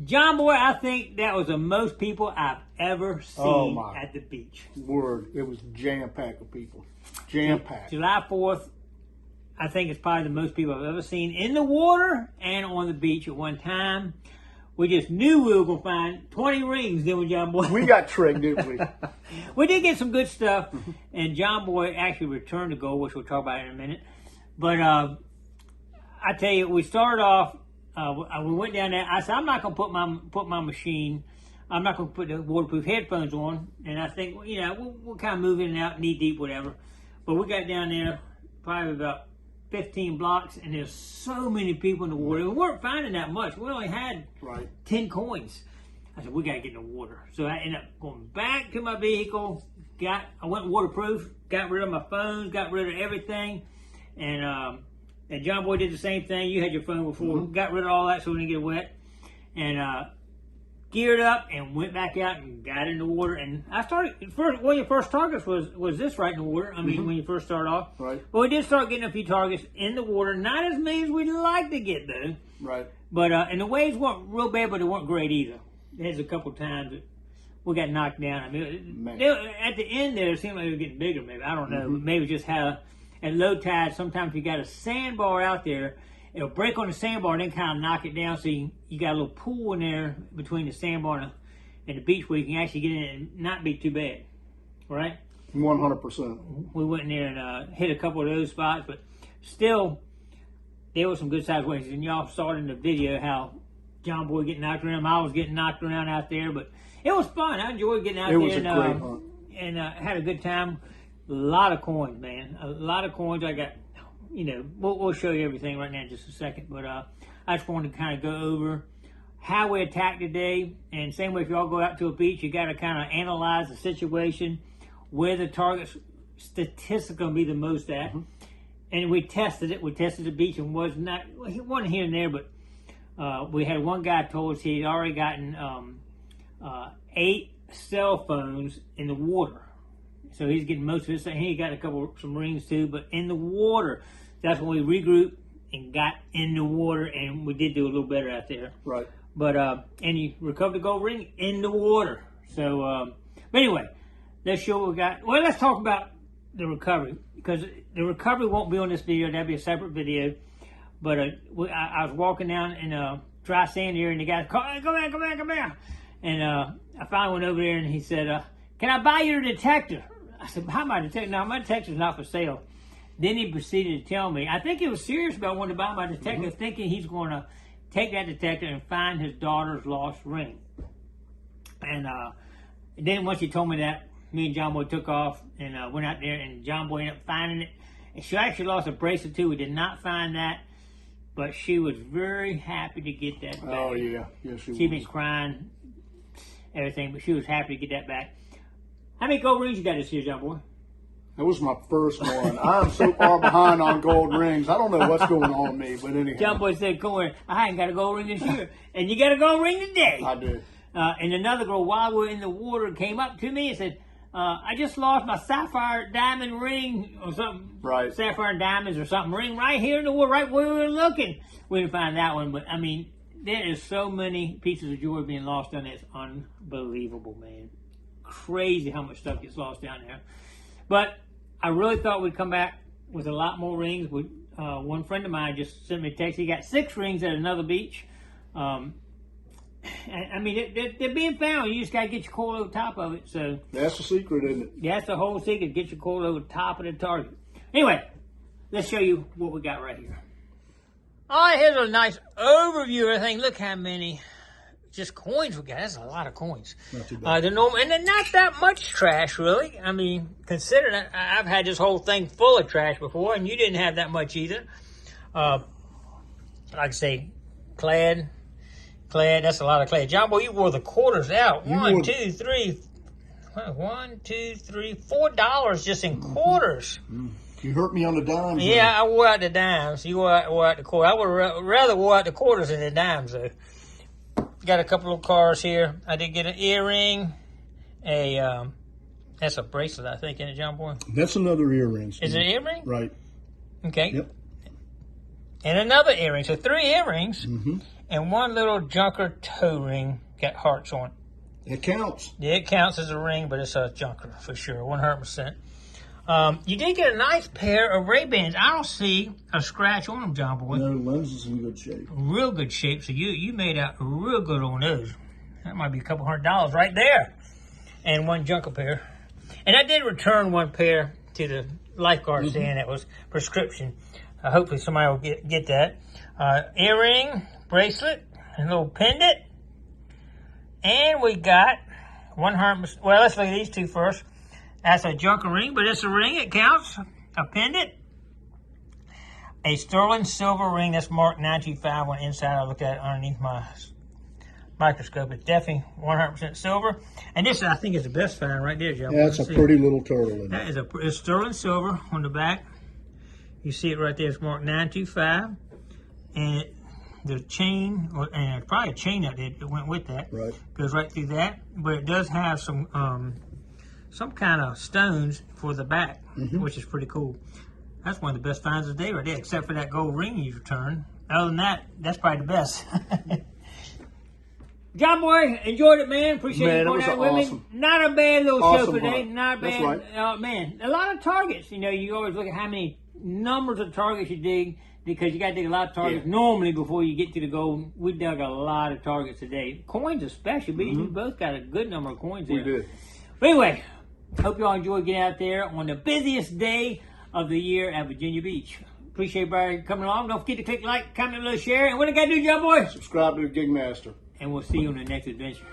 John Boy, I think that was the most people I've ever seen at the beach. Word, it was jam-packed of people. Jam-packed. July 4th, I think it's probably the most people I've ever seen in the water and on the beach at one time. We just knew we were going to find 20 rings, didn't we, John Boy? We got tricked, didn't we? We did get some good stuff, and John Boy actually returned the gold, which we'll talk about in a minute. But I tell you, we started off, we went down there. I said, I'm not going to put my machine, I'm not going to put the waterproof headphones on. And I think, you know, we'll kind of move in and out, knee deep, whatever. But we got down there probably about 15 blocks, and there's so many people in the water. We weren't finding that much. We only had 10 coins. I said, we got to get in the water. So I ended up going back to my vehicle. I went waterproof, got rid of my phones, got rid of everything. And John Boy did the same thing. You had your phone before. Got rid of all that so we didn't get wet. And geared up and went back out and got in the water. And I started, one of your first targets was this right in the water. I mean, when you first start off. Right. But we did start getting a few targets in the water. Not as many as we'd like to get, though. Right. But, and the waves weren't real bad, but they weren't great either. There's a couple times that we got knocked down. I mean, at the end there, it seemed like they were getting bigger, maybe. I don't know. Maybe just how at low tide, sometimes you got a sandbar out there, it'll break on the sandbar and then kind of knock it down. So you got a little pool in there between the sandbar and the beach where you can actually get in and not be too bad. Right? 100%. We went in there and hit a couple of those spots, but still, there were some good sized waves. And y'all saw it in the video how John Boy getting knocked around. I was getting knocked around out there, but it was fun. I enjoyed getting out there. It was a great hunt. And had a good time. A lot of coins, man. A lot of coins. I got, you know, we'll show you everything right now in just a second. But I just wanted to kind of go over how we attacked today. And same way, if y'all go out to a beach, you got to kind of analyze the situation, where the target's statistically going to be the most at. And we tested it. We tested the beach and he wasn't here and there, but we had one guy told us he'd already gotten 8 cell phones in the water. So he's getting most of his. He got some rings too, but in the water. That's when we regrouped and got in the water, and we did do a little better out there. Right. But and you recovered the gold ring in the water. So, but anyway, let's show what we got. Well, let's talk about the recovery, because the recovery won't be on this video. That'll be a separate video. But I was walking down in a dry sand area, and the guy called, hey, come here. And I finally went over there, and he said, can I buy your detector? I said, how my detector? No, my detector's not for sale. Then he proceeded to tell me, I think he was serious about wanting to buy my detector, thinking he's going to take that detector and find his daughter's lost ring. And then once he told me that, me and John Boy took off and went out there, and John Boy ended up finding it. And she actually lost a bracelet too. We did not find that, but she was very happy to get that back. Oh, yeah. Yes, she was. She'd been crying, everything, but she was happy to get that back. How many gold rings you got this year, John Boy? That was my first one. I'm so far behind on gold rings. I don't know what's going on with me, but anyhow. John Boy said, come on, I ain't got a gold ring this year. And you got a gold ring today. I did. And another girl, while we were in the water, came up to me and said, I just lost my sapphire diamond ring or something. Right. Sapphire and diamonds or something. Ring right here in the water, right where we were looking. We didn't find that one, but I mean, there is so many pieces of jewelry being lost down there. It's unbelievable, man. Crazy how much stuff gets lost down there. But I really thought we'd come back with a lot more rings. One friend of mine just sent me a text. He got 6 rings at another beach. I mean, they're being found. You just got to get your coil over top of it. So that's the secret, isn't it? That's the whole secret. Get your coil over top of the target. Anyway, let's show you what we got right here. All right, here's a nice overview of everything. Look how many just coins we got. That's a lot of coins. Not too bad. And they're not that much trash, really. I mean, considering I've had this whole thing full of trash before, and you didn't have that much either. Like I say, clad. That's a lot of clad. John Boy, you wore the quarters out. $1, $2, $3, $4 just in quarters. You hurt me on the dimes. Yeah, I wore out the dimes. You wore out the quarters. I would rather wore out the quarters than the dimes, though. Got a couple of cars here. I did get an earring. That's a bracelet, I think, isn't it, John Boy? That's another earring. Is it an earring? Right. Okay. Yep. And another earring. So 3 earrings. and one little junker toe ring got hearts on it. It counts. Yeah, it counts as a ring, but it's a junker for sure, 100%. You did get a nice pair of Ray-Bans. I don't see a scratch on them, John Boy. No, lens is in good shape. Real good shape. So you made out real good on those. That might be a couple $100 right there. And one junker pair. And I did return one pair to the lifeguard stand that was prescription. Hopefully somebody will get that. Earring, bracelet, and a little pendant. And we got 100%. Well, let's look at these two first. That's a junker ring, but it's a ring. It counts. A pendant. A sterling silver ring that's marked 925 on the inside. I looked at it underneath my microscope. It's definitely 100% silver. And this, I think, is the best find right there, Joe. Yeah, that's a pretty little turtle in That there. is it's sterling silver on the back. You see it right there. It's marked 925. And the chain, and probably a chain that went with that. Right. Goes right through that. But it does have some kind of stones for the back, which is pretty cool. That's one of the best finds of the day right there, except for that gold ring you returned. Other than that, that's probably the best. John Boy, enjoyed it, man. Appreciate you going out with me. Not a bad little show today. Not bad. That's right. Man, a lot of targets. You know, you always look at how many numbers of targets you dig, because you got to dig a lot of targets normally before you get to the gold. We dug a lot of targets today. Coins especially. We both got a good number of coins there. We did. But anyway, hope you all enjoyed getting out there on the busiest day of the year at Virginia Beach. Appreciate everybody coming along. Don't forget to click like, comment, and share. And what do you got to do, John Boy? Subscribe to the Gigmaster. And we'll see you on the next adventure.